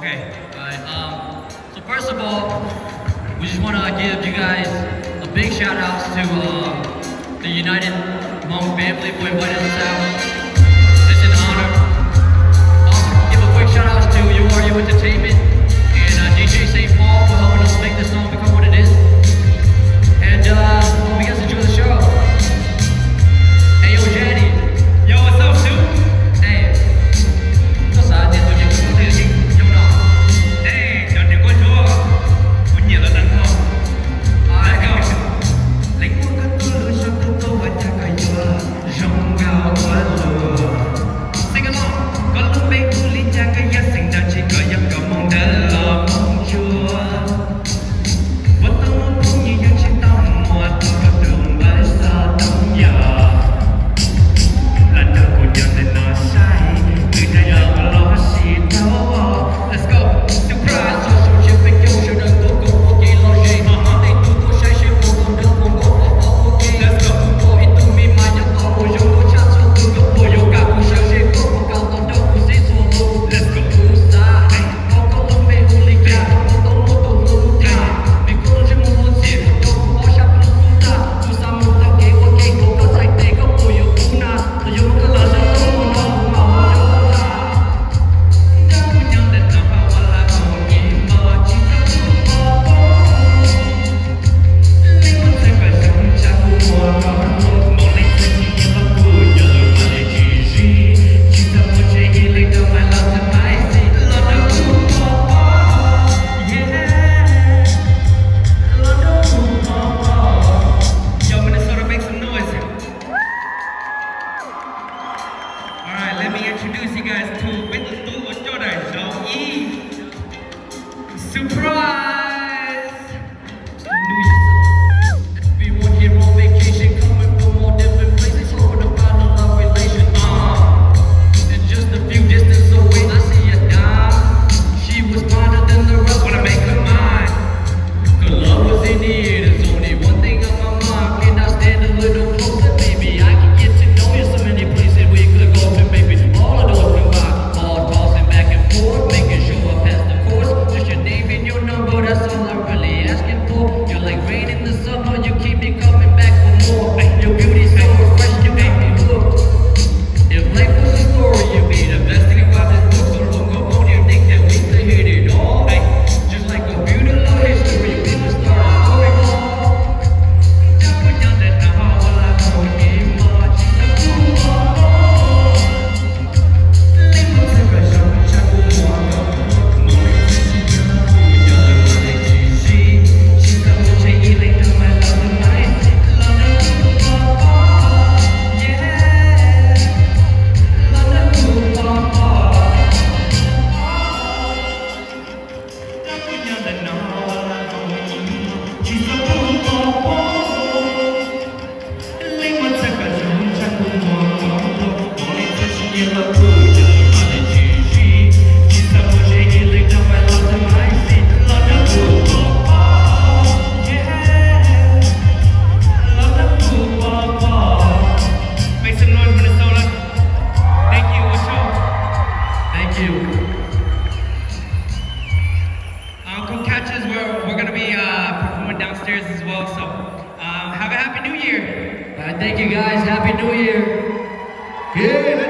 Okay. Alright. So first of all, we just want to give you guys a big shout out to the United Hmong family for inviting us out. It's an honor. Give a quick shout out to URU Entertainment and DJ St. Paul for helping us make this song become what it is. And hope you guys enjoy the show. Hey, yo, Jenny. Yo, what's up, dude? Hey. Có sao tiền tôi nhận không tiền gì trong đó? Hey, cho tiền có chúa. Muốn nhiều là tăng không? Let's go. Lấy cuốn cất tôi lưỡi cho tôi và cha cài dừa. Rong gạo quá lừa. Sing along. Có lúc bên tôi lý cha cái giá sinh ra chỉ có giấc cầu mong đã lỡ mong chúa. Vẫn tôi muốn cũng như dân trên tâm mùa tôi có đường với xa đông giờ. Là đời của dân nên nó sai. Người ta giờ mà lo xì đâu. Let's go. Surprise. Social chip với nhau cho đừng có cùng một kỳ lo gì. Tình tôi có say xe vô cùng được cùng có ok. Let's go. Cô ít tôi mi mà nhắc có một dòng có chát cho tôi có một dòng cả một xe xe có một cao tàu đâu có gì xô lô. Let's go. Cú xa. Có lúc mê hôn lý ca. Có tông một tù hôn ca. Vì cô chỉ muốn hôn xịn một đâu có chắc lúc hôn ta. Cú xa một tao kế qua kênh cũng có sạch tê có một dòng cú na. Tôi dùng cái lời sẽ không một đâu mà một dòng ta. Đâu nhau đến nó bao qua là không nhìn mơ chỉ có một bó. Linh hồn sẽ phải sống chẳng mùa có một mong linh sẽ chỉ như bác vui nhờ mà để chỉ gì. Chỉ ta muốn chạy đi lên đâu mà lo thật mãi gì. Lo đâu cũng bó. Yeah. Lo đâu cũng bó. Yo, Minnesota, make some noise. Alright, let me introduce you guys to Bên Tử Tú của Cho Đại Dấu Y. Surprise! We want here on vacation, coming from all different places, hoping to find a love relation. And just a few distance away, I see a dime. She was finer than the rest, Wanna make her mine. Cause love was in the air, there's only one thing on my mind. Can I stand a little closer, baby? I can get to know you so many places we could go to, baby. All of those combined, all tossing back and forth, making sure I pass the course. Just your name and your number, that's all I'm really asking for. You're like rain in the summer, you keep me coming back for more. Your beauty's so refreshing, you make me look. If life was a story, you'd be the best thing about this book. So don't go on your dick that we could hit it all. Just like a beautiful history, we would start a story all. Đâu nhau đến nó là không nhìn mơ chỉ có một bó. Linh hồn sẽ phải sống chẳng mùa có một mong linh sẽ chỉ như bác vui nhờ mà để chỉ gì. Chỉ ta muốn chạy đi lên đâu mà lo thật mãi gì. Lo đâu cũng bó. Yeah. Lo đâu cũng bó. Đâu nhau đến nó là không nhìn mơ chỉ có một bó. Linh hồn sẽ phải sống chẳng mùa có một mong linh sẽ chỉ như bác vui nhờ mà để chỉ gì. Chỉ ta muốn chạy đi lên đâu mà lo thật mãi gì. Lo đâu cũng bó. Yeah. Lo đâu cũng bó. Make some noise, Minnesota. Thank you, what's up? Thank you. Come catch us. We're gonna be performing downstairs as well. So have a happy New Year. Thank you guys. Happy New Year. Yeah.